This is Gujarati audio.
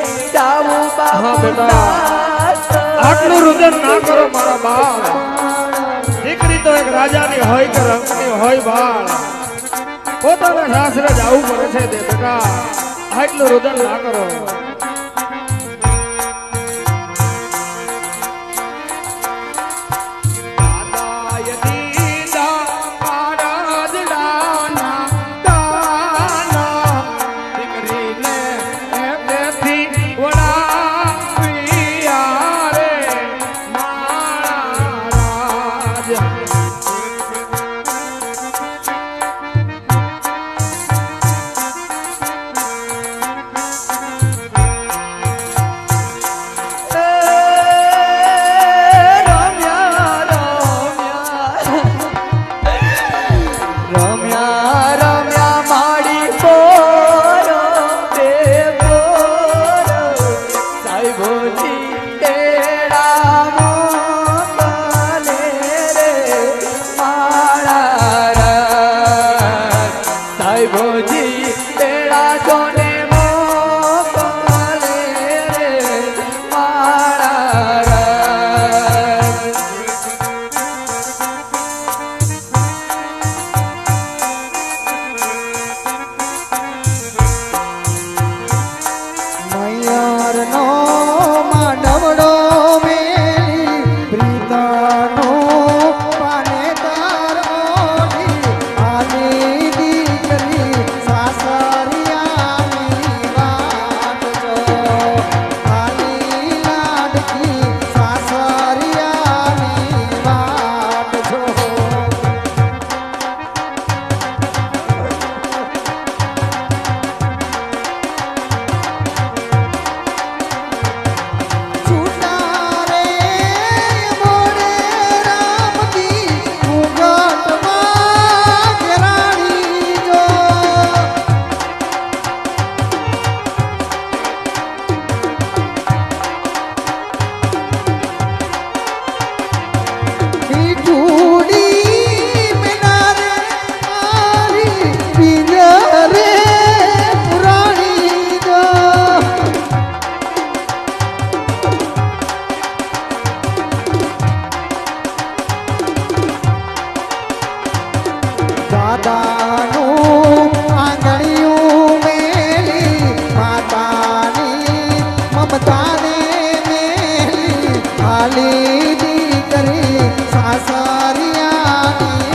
હા બેટા, આટલું રુદન ના કરો મારા બાળ. દીકરી તો એક રાજાની હોય કે રંગની હોય બાળ, પોતાના સાસરે જવું પડે છે તે બેટા, આટલું રુદન ના કરો. દાદાનું આંગણિયું મેલી માતાની મમતાને મેલી ખાલી દીકરી સાસરિયાની